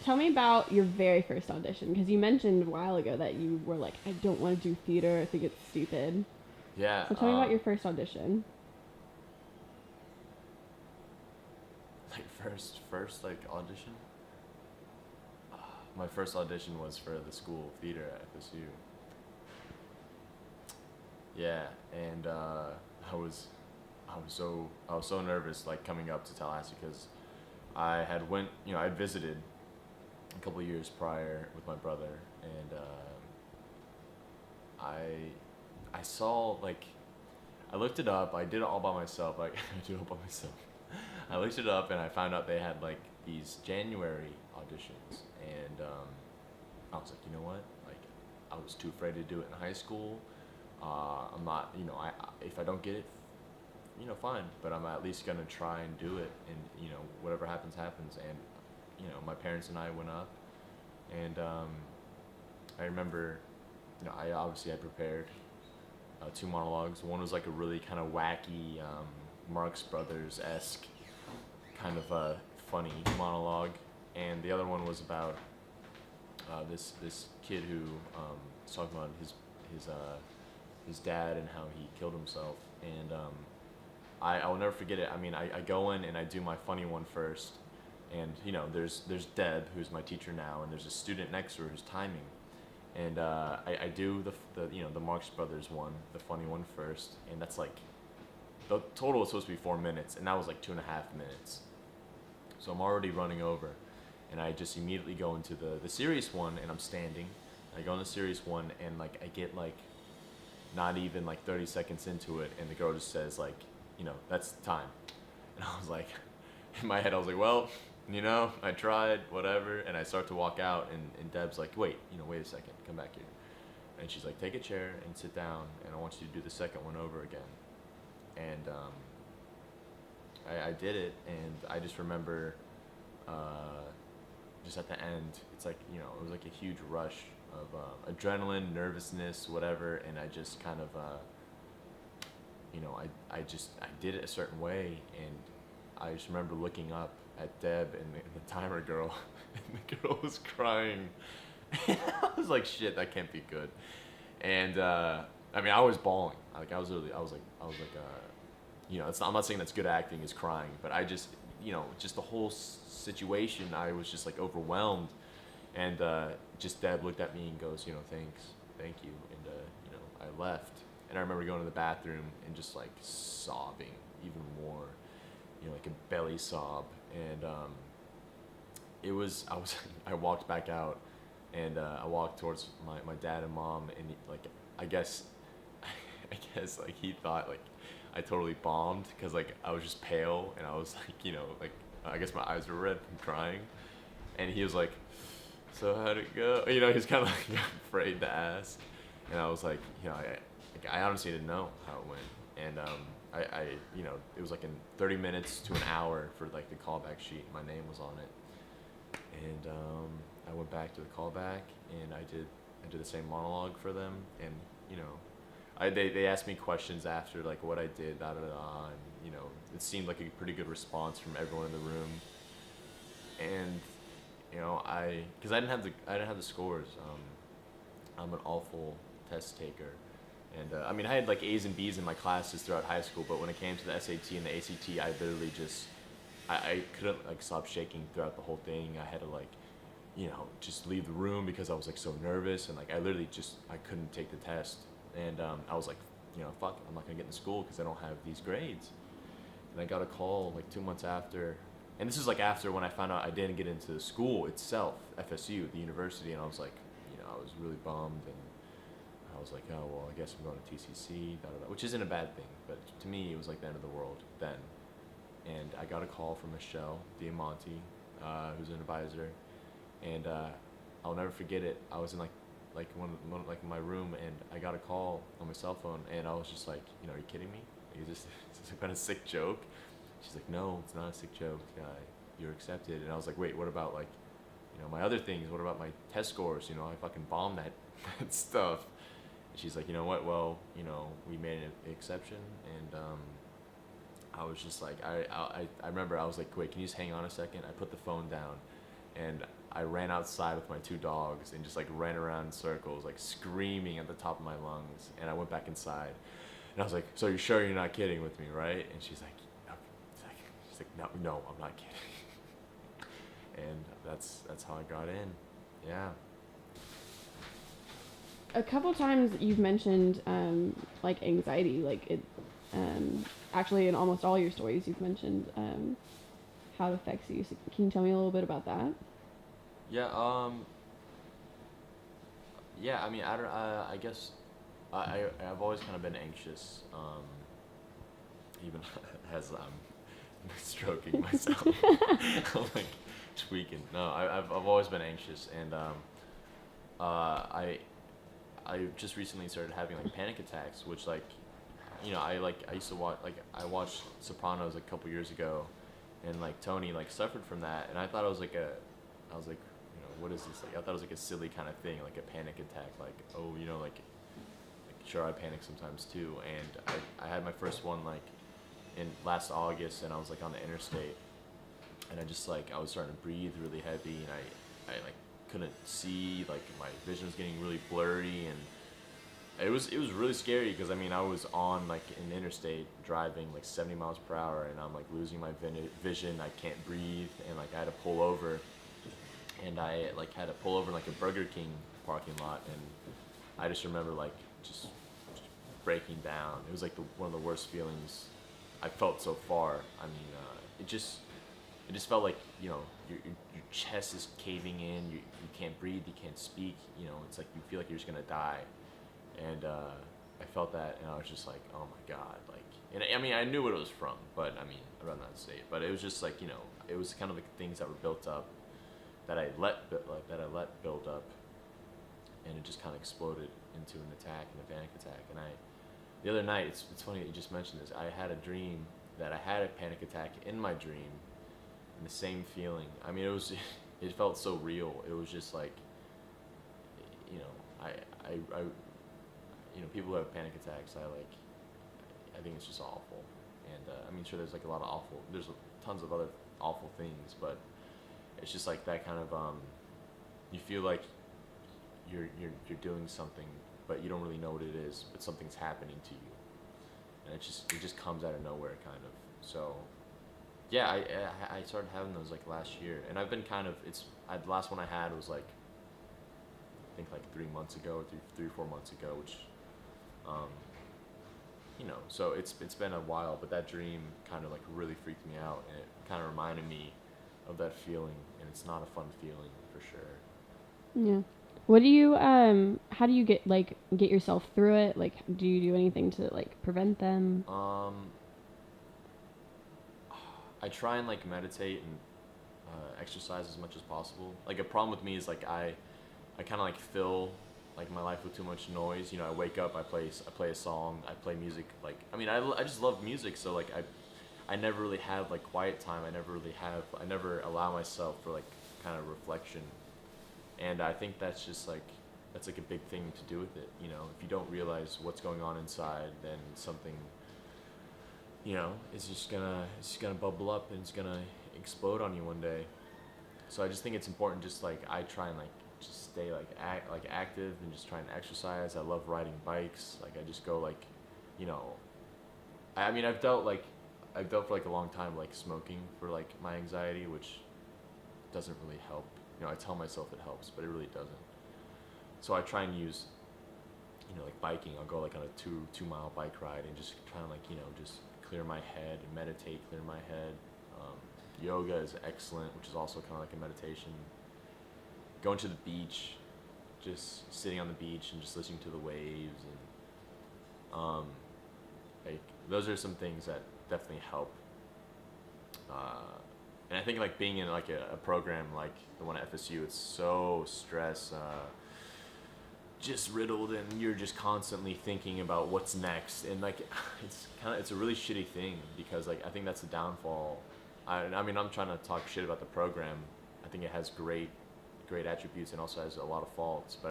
tell me about your very first audition, because you mentioned a while ago that you were like, I don't want to do theater. I think it's stupid. Yeah, So tell me about your first audition. like first like audition. My first audition was for the school of theater at FSU. Yeah, and I was so nervous like coming up to Tallahassee because I had went I visited a couple of years prior with my brother, and I saw like I looked it up. I did it all by myself. Like I did it all by myself. I looked it up and I found out they had like these January auditions, and I was like, you know what? Like, I was too afraid to do it in high school. I'm not, if I don't get it, fine. But I'm at least gonna try and do it, and whatever happens, happens. And my parents and I went up, and I remember, I obviously had prepared two monologues. One was like a really kind of wacky, Marx Brothers esque kind of funny monologue, and the other one was about this kid who was talking about his dad and how he killed himself, and I will never forget it. I mean, I go in and I do my funny one first, and there's Deb, who's my teacher now, and there's a student next to her who's timing, and I do the Marx Brothers one, the funny one first, and that's like the total was supposed to be 4 minutes, and that was like 2.5 minutes. So I'm already running over, and I just immediately go into the serious one, and I'm standing. I go in the serious one, and like I get like not even like 30 seconds into it, and the girl just says like, that's time, and I was like, in my head I was like, well, I tried, whatever, and I start to walk out, and Deb's like, wait a second, come back here, and she's like, take a chair and sit down, and I want you to do the second one over again, and I did it, and I just remember, just at the end, it's like, it was like a huge rush of adrenaline, nervousness, whatever, and I just kind of, I did it a certain way, and I just remember looking up at Deb and the timer girl, and the girl was crying, and I was like, shit, that can't be good, and I mean, I was bawling, like I was I'm not saying that's good acting is crying, but I just, just the whole situation, I was just like overwhelmed, and just Deb looked at me and goes, thank you, and I left, and I remember going to the bathroom and just like sobbing even more, like a belly sob, and I walked back out, and I walked towards my dad and mom, and like I guess like he thought like I totally bombed because like I was just pale, and I was like like I guess my eyes were red from crying, and he was like, so how'd it go? He was kind of like afraid to ask, and I was like, I honestly didn't know how it went, and I it was like in 30 minutes to an hour for like the callback sheet. My name was on it, and I went back to the callback, and I did the same monologue for them, and they asked me questions after like what I did, da da da, and it seemed like a pretty good response from everyone in the room, and because I didn't have the scores. I'm an awful test taker, and I mean I had like A's and B's in my classes throughout high school, but when it came to the SAT and the ACT, I literally just I couldn't like stop shaking throughout the whole thing. I had to like just leave the room because I was like so nervous, and like I literally I couldn't take the test, and I was like, fuck, I'm not gonna get into school because I don't have these grades. And I got a call like 2 months after, and this is like after when I found out I didn't get into the school itself, FSU, the university, and I was like, I was really bummed, and I was like, oh well, I guess I'm going to TCC, da, da, da, which isn't a bad thing, but to me it was like the end of the world then. And I got a call from Michelle Diamonte, who's an advisor, and I'll never forget it. I was in like my room, and I got a call on my cell phone, and I was just like, are you kidding me? Is this some kind of sick joke? She's like, no, it's not a sick joke. You're accepted. And I was like, wait, what about like, my other things? What about my test scores? I fucking bombed that stuff. And she's like, you know what? Well, we made an exception, and I was just like, I remember I was like, wait, can you just hang on a second? I put the phone down, and I ran outside with my two dogs and just like ran around in circles, like screaming at the top of my lungs. And I went back inside, and I was like, "So you're sure you're not kidding with me, right?" And she's like, "No, no, I'm not kidding." And that's how I got in. Yeah. A couple times you've mentioned like anxiety, like it actually in almost all your stories you've mentioned how it affects you. So can you tell me a little bit about that? Yeah. Yeah. I mean, I don't. I guess I've always kind of been anxious. Even as I'm stroking myself, I'm like tweaking. No, I've always been anxious, and I just recently started having like panic attacks, which like, I used to watch, like I watched Sopranos like, a couple years ago, and like Tony like suffered from that, and I thought it was like I was like, what is this? Like I thought it was like a silly kind of thing, like a panic attack, like, oh, like sure, I panic sometimes too, and I had my first one like in last August, and I was like on the interstate, and I was starting to breathe really heavy, and I like couldn't see, like my vision was getting really blurry, and it was really scary because I mean I was on like an interstate driving like 70 miles per hour, and I'm like losing my vision, I can't breathe, and like I had to pull over, and I like had to pull over in like a Burger King parking lot, and I just remember like just breaking down. It was like one of the worst feelings I felt so far. I mean, it just felt like, your chest is caving in. You can't breathe. You can't speak. It's like you feel like you're just gonna die. And I felt that, and I was just like, oh my god, like. And I mean, I knew what it was from, but I mean, I'd rather not say it. But it was just like, it was kind of like things that were built up, that I let build up, and it just kind of exploded into an attack and a panic attack. And the other night, it's funny that you just mentioned this. I had a dream that I had a panic attack in my dream, and the same feeling. I mean, it felt so real. It was just like, I people who have panic attacks, I think it's just awful. And I mean, sure, there's like there's tons of other awful things, but it's just like that kind of, you feel like you're doing something, but you don't really know what it is, but something's happening to you, and it just comes out of nowhere, kind of. So, yeah, I started having those like last year, and I've been kind of the last one I had was like, I think like 3 months ago, or 3 or 4 months ago, which, so it's been a while, but that dream kind of like really freaked me out, and it kind of reminded me of that feeling, and it's not a fun feeling for sure. Yeah. What do you how do you get yourself through it? Like, do you do anything to like prevent them? I try and like meditate and exercise as much as possible. Like a problem with me is like I kind of like fill like my life with too much noise. I wake up, I play a song, I play music. Like I mean, I just love music, so like I never really have like quiet time. I never allow myself for like kind of reflection. And I think that's like a big thing to do with it. If you don't realize what's going on inside, then something, it's just gonna bubble up, and it's gonna explode on you one day. So I just think it's important. Just like I try and like just stay like active, and just try and exercise. I love riding bikes. Like I just go like, I mean I've dealt for like a long time like smoking for like my anxiety, which doesn't really help. I tell myself it helps, but it really doesn't. So I try and use, like biking. I'll go like on a 2 mile bike ride, and just try and like, just clear my head and meditate, clear my head. Yoga is excellent, which is also kind of like a meditation. Going to the beach, just sitting on the beach and just listening to the waves, and like those are some things that definitely help. And I think like being in like a program like the one at FSU, it's so just riddled, and you're just constantly thinking about what's next, and like it's a really shitty thing, because like I think that's the downfall. I mean, I'm trying to talk shit about the program. I think it has great attributes, and also has a lot of faults, but